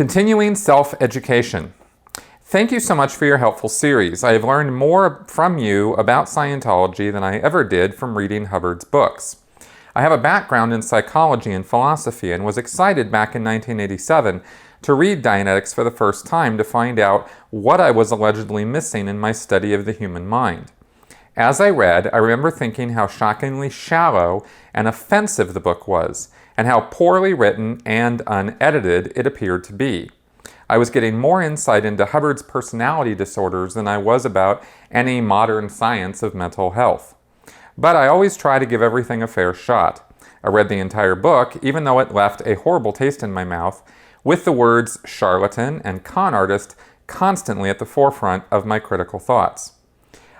Continuing self-education. Thank you so much for your helpful series. I have learned more from you about Scientology than I ever did from reading Hubbard's books. I have a background in psychology and philosophy and was excited back in 1987 to read Dianetics for the first time to find out what I was allegedly missing in my study of the human mind. As I read, I remember thinking how shockingly shallow and offensive the book was, and how poorly written and unedited it appeared to be. I was getting more insight into Hubbard's personality disorders than I was about any modern science of mental health. But I always try to give everything a fair shot. I read the entire book, even though it left a horrible taste in my mouth, with the words charlatan and con artist constantly at the forefront of my critical thoughts.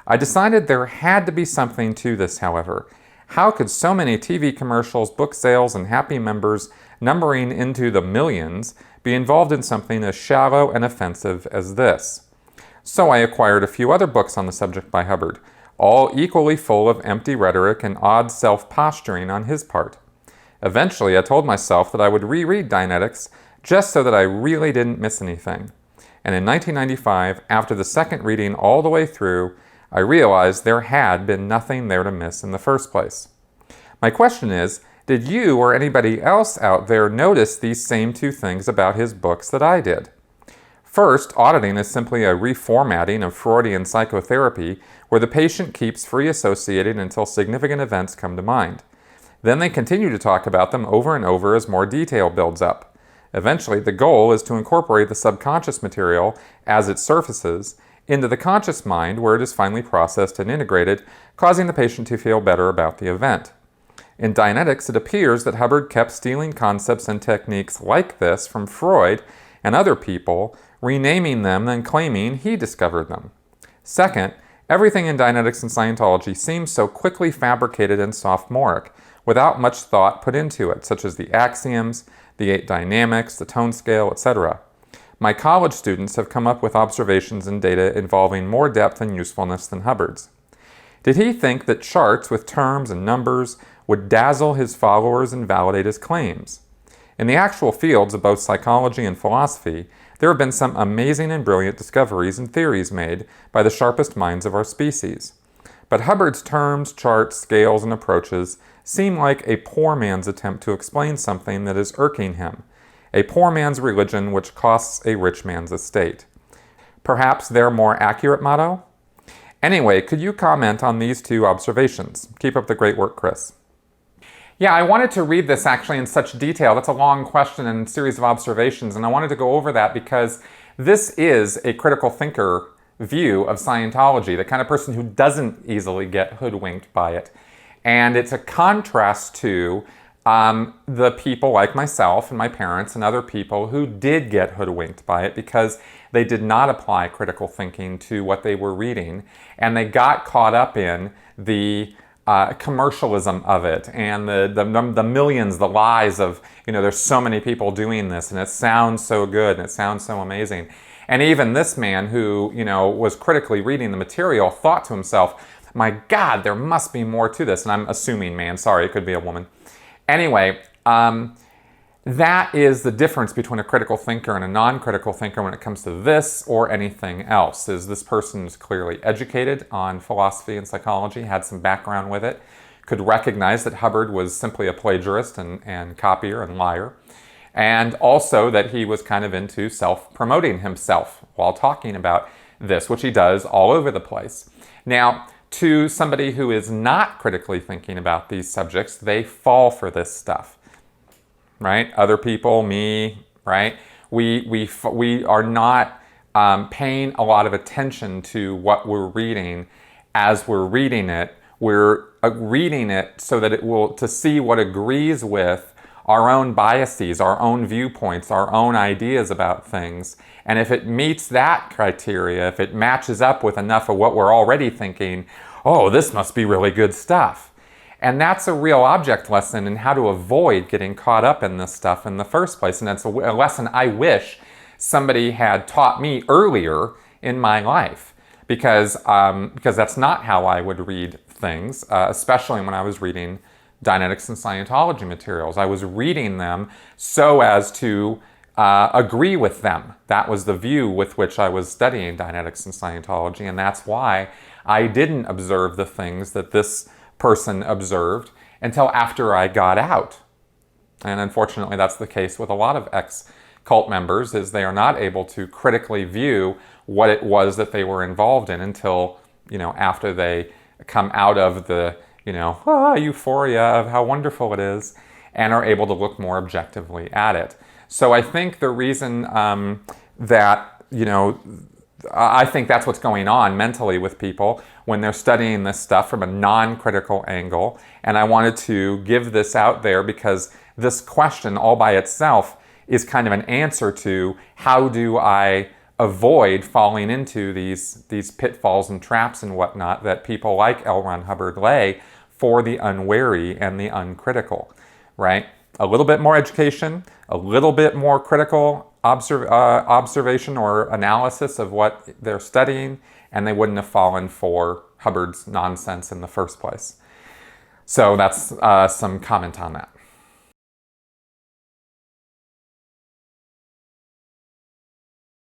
I decided there had to be something to this, however. How could so many TV commercials, book sales, and happy members numbering into the millions be involved in something as shallow and offensive as this? So I acquired a few other books on the subject by Hubbard, all equally full of empty rhetoric and odd self-posturing on his part. Eventually, I told myself that I would reread Dianetics just so that I really didn't miss anything. And in 1995, after the second reading all the way through, I realized there had been nothing there to miss in the first place. My question is, did you or anybody else out there notice these same two things about his books that I did? First, auditing is simply a reformatting of Freudian psychotherapy where the patient keeps free associating until significant events come to mind. Then they continue to talk about them over and over as more detail builds up. Eventually, the goal is to incorporate the subconscious material as it surfaces into the conscious mind where it is finally processed and integrated, causing the patient to feel better about the event. In Dianetics, it appears that Hubbard kept stealing concepts and techniques like this from Freud and other people, renaming them and claiming he discovered them. Second, everything in Dianetics and Scientology seems so quickly fabricated and sophomoric, without much thought put into it, such as the axioms, the 8 dynamics, the tone scale, etc. My college students have come up with observations and data involving more depth and usefulness than Hubbard's. Did he think that charts with terms and numbers would dazzle his followers and validate his claims? In the actual fields of both psychology and philosophy, there have been some amazing and brilliant discoveries and theories made by the sharpest minds of our species. But Hubbard's terms, charts, scales, and approaches seem like a poor man's attempt to explain something that is irking him. A poor man's religion which costs a rich man's estate. Perhaps their more accurate motto? Anyway, could you comment on these two observations? Keep up the great work, Chris. Yeah, I wanted to read this actually in such detail. That's a long question and series of observations, and I wanted to go over that because this is a critical thinker view of Scientology, the kind of person who doesn't easily get hoodwinked by it. And it's a contrast to the people like myself and my parents and other people who did get hoodwinked by it because they did not apply critical thinking to what they were reading, and they got caught up in the commercialism of it and the millions, the lies of, there's so many people doing this and it sounds so good and it sounds so amazing. And even this man who, was critically reading the material thought to himself, my God, there must be more to this. And I'm assuming man, sorry, it could be a woman. Anyway, that is the difference between a critical thinker and a non-critical thinker when it comes to this or anything else. Is this person is clearly educated on philosophy and psychology, had some background with it, could recognize that Hubbard was simply a plagiarist and copier and liar, and also that he was kind of into self-promoting himself while talking about this, which he does all over the place. Now, to somebody who is not critically thinking about these subjects, they fall for this stuff, right? Other people, me, right? We are not paying a lot of attention to what we're reading as we're reading it. We're reading it so that it will, to see what agrees with our own biases, our own viewpoints, our own ideas about things. And if it meets that criteria, if it matches up with enough of what we're already thinking, oh, this must be really good stuff. And that's a real object lesson in how to avoid getting caught up in this stuff in the first place. And that's a lesson I wish somebody had taught me earlier in my life, because that's not how I would read things, especially when I was reading Dianetics and Scientology materials. I was reading them so as to agree with them. That was the view with which I was studying Dianetics and Scientology, and that's why I didn't observe the things that this person observed until after I got out. And unfortunately, that's the case with a lot of ex-cult members, is they are not able to critically view what it was that they were involved in until, after they come out of the, euphoria of how wonderful it is and are able to look more objectively at it. So I think the reason that, I think that's what's going on mentally with people when they're studying this stuff from a non-critical angle. And I wanted to give this out there because this question all by itself is kind of an answer to how do I avoid falling into these pitfalls and traps and whatnot that people like L. Ron Hubbard lay for the unwary and the uncritical, right? A little bit more education, a little bit more critical observation or analysis of what they're studying, and they wouldn't have fallen for Hubbard's nonsense in the first place. So that's some comment on that.